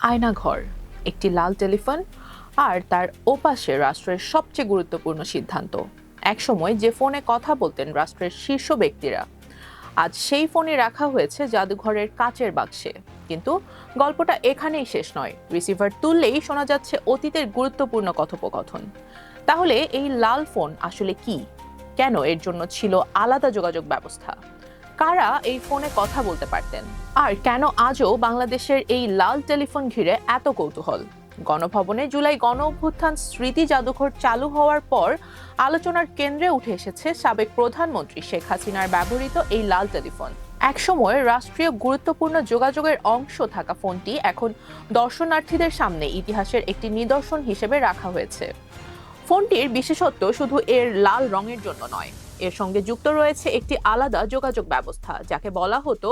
আয়নাঘর, একটি লাল টেলিফোন আর তার ওপাশে রাষ্ট্রের সবচেয়ে গুরুত্বপূর্ণ সিদ্ধান্ত। একসময় যে ফোনে কথা বলতেন রাষ্ট্রের শীর্ষ ব্যক্তিরা, আজ সেই ফোনই রাখা হয়েছে জাদুঘরের কাচের বাক্সে। কিন্তু গল্পটা এখানেই শেষ নয়। রিসিভার তুললেই শোনা যাচ্ছে অতীতের গুরুত্বপূর্ণ কথোপকথন। তাহলে এই লাল ফোন আসলে কি? কেন এর জন্য ছিল আলাদা যোগাযোগ ব্যবস্থা? কারা এই ফোনে কথা বলতে পারতেন? আর কেন আজও বাংলাদেশের এই লাল টেলিফোন ঘিরে এত কৌতূহল? গণভবনে জুলাই গণ অভ্যুত্থান স্মৃতি জাদুঘর চালু হওয়ার পর আলোচনার কেন্দ্রে উঠে এসেছে সাবেক প্রধানমন্ত্রী শেখ হাসিনার ব্যবহৃত এই লাল টেলিফোন। একসময় রাষ্ট্রীয় গুরুত্বপূর্ণ যোগাযোগের অংশ থাকা ফোনটি এখন দর্শনার্থীদের সামনে ইতিহাসের একটি নিদর্শন হিসেবে রাখা হয়েছে। ফোনটির বিশেষত্ব শুধু এর লাল রঙের জন্য নয়, এর সঙ্গে যুক্ত রয়েছে একটি আলাদা যোগাযোগ ব্যবস্থা যাকে বলা হতো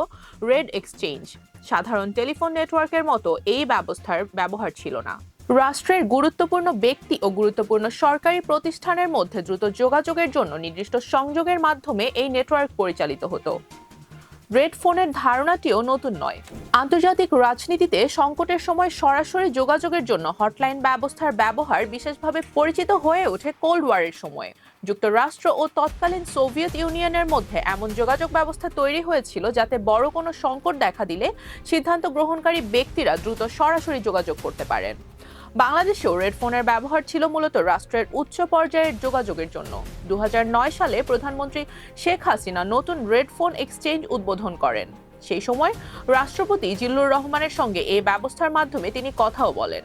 রেড এক্সচেঞ্জ। সাধারণ টেলিফোন নেটওয়ার্কের মতো এই ব্যবস্থার ব্যবহার ছিল না। রাষ্ট্রের গুরুত্বপূর্ণ ব্যক্তি ও গুরুত্বপূর্ণ সরকারি প্রতিষ্ঠানের মধ্যে দ্রুত যোগাযোগের জন্য নির্দিষ্ট সংযোগের মাধ্যমে এই নেটওয়ার্ক পরিচালিত হতো। রেড ফোনের ধারণাটিও নতুন নয়। আন্তর্জাতিক রাজনীতিতে সংকটের সময় সরাসরি যোগাযোগের জন্য হটলাইন ব্যবস্থার ব্যবহার বিশেষভাবে পরিচিত হয়ে ওঠে কোল্ড ওয়ারের সময়ে। যুক্তরাষ্ট্র ও তৎকালীন সোভিয়েত ইউনিয়নের মধ্যে এমন যোগাযোগ ব্যবস্থা তৈরি হয়েছিল যাতে বড় কোনো সংকট দেখা দিলে সিদ্ধান্ত গ্রহণকারী ব্যক্তিরা দ্রুত সরাসরি যোগাযোগ করতে পারেন। বাংলাদেশেও রেড ফোনের ব্যবহার ছিল মূলত রাষ্ট্রের উচ্চ পর্যায়ের যোগাযোগের জন্য। 2009 সালে প্রধানমন্ত্রী শেখ হাসিনা নতুন রেড ফোন এক্সচেঞ্জ উদ্বোধন করেন। সেই সময় রাষ্ট্রপতি জিল্লুর রহমানের সঙ্গে এই ব্যবস্থার মাধ্যমে তিনি কথাও বলেন।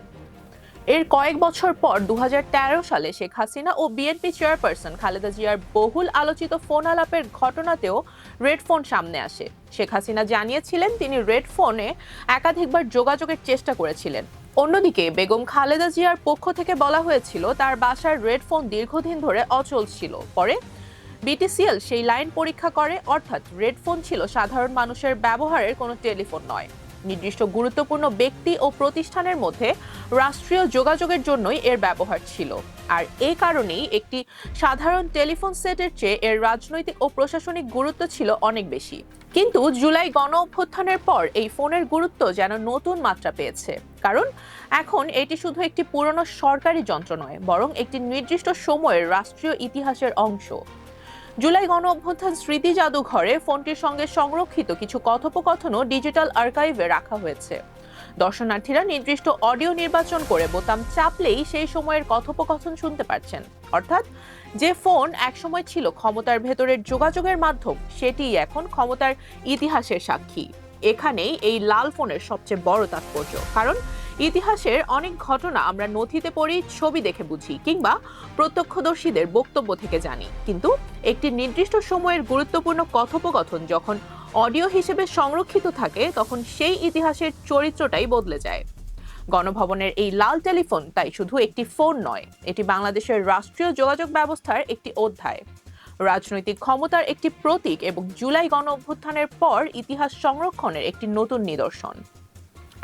এর কয়েক বছর পর 2013 সালে শেখ হাসিনা ও বিএনপি চেয়ারপারসন খালেদা জিয়ার বহুল আলোচিত ফোন আলাপের ঘটনাতেও রেড ফোন সামনে আসে। শেখ হাসিনা জানিয়েছিলেন তিনি রেড ফোনে একাধিকবার যোগাযোগের চেষ্টা করেছিলেন। অন্যদিকে বেগম খালেদা জিয়ার পক্ষ থেকে বলা হয়েছিল তার বাসার রেড ফোন দীর্ঘদিন ধরে অচল ছিল। পরে বিটিসিএল সেই লাইন পরীক্ষা করে, অর্থাৎ রেড ফোন ছিল সাধারণ মানুষের ব্যবহারের কোনো টেলিফোন নয়। নির্দিষ্ট গুরুত্বপূর্ণ ব্যক্তি ও প্রতিষ্ঠানের মধ্যে রাষ্ট্রীয় যোগাযোগের জন্যই এর ব্যবহার ছিল। আর এই কারণেই একটি সাধারণ টেলিফোন সেটের চেয়ে এর রাজনৈতিক ও প্রশাসনিক গুরুত্ব ছিল অনেক বেশি। কিন্তু জুলাই গণ অভ্যুত্থানের পর এই ফোনের গুরুত্ব যেন নতুন মাত্রা পেয়েছে। কারণ এখন এটি শুধু একটি পুরনো সরকারি যন্ত্র নয়, বরং একটি নির্দিষ্ট সময়ের রাষ্ট্রীয় ইতিহাসের অংশ। জুলাই গণ অভ্যুত্থান স্মৃতি জাদুঘরে ফোনটির সঙ্গে সংরক্ষিত কিছু কথোপকথনও ডিজিটাল আর্কাইভে রাখা হয়েছে। দর্শনার্থীরা নির্দিষ্ট অডিও নির্বাচন করে বোতাম চাপলেই সেই সময়ের কথোপকথন শুনতে পাচ্ছেন। অর্থাৎ যে ফোন একসময় ছিল ক্ষমতার ভেতরের যোগাযোগের মাধ্যম, সেটিই এখন ক্ষমতার ইতিহাসের সাক্ষী। এখানেই এই লাল ফোনের সবচেয়ে বড় তাৎপর্য। কারণ ইতিহাসের অনেক ঘটনা আমরা নথিতে পড়ি, ছবি দেখে বুঝি, কিংবা প্রত্যক্ষদর্শীদের বক্তব্য থেকে জানি। কিন্তু একটি নির্দিষ্ট সময়ের গুরুত্বপূর্ণ কথোপকথন যখন অডিও হিসেবে সংরক্ষিত থাকে, তখন সেই ইতিহাসের চরিত্রটাই বদলে যায়। গণভবনের এই লাল টেলিফোন তাই শুধু একটি ফোন নয়, এটি বাংলাদেশের রাষ্ট্রীয় যোগাযোগ ব্যবস্থার একটি অধ্যায়, রাজনৈতিক ক্ষমতার একটি প্রতীক এবং জুলাই গণ অভ্যুত্থানের পর ইতিহাস সংরক্ষণের একটি নতুন নিদর্শন।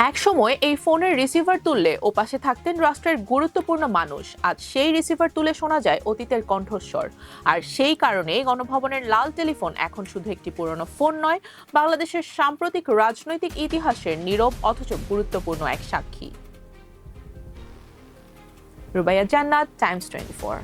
একসময় এই ফোনের রিসিভার তুললে ওপাশে থাকতেন রাষ্ট্রের গুরুত্বপূর্ণ মানুষ। আজ সেই রিসিভার তুলে শোনা যায় অতীতের কণ্ঠস্বর। আর সেই কারণেই গণভবনের লাল টেলিফোন এখন শুধু একটি পুরনো ফোন নয়, বাংলাদেশের সাম্প্রতিক রাজনৈতিক ইতিহাসের নীরব অথচ গুরুত্বপূর্ণ এক সাক্ষী। রুবাইয়া জান্নাত, টাইমস 24।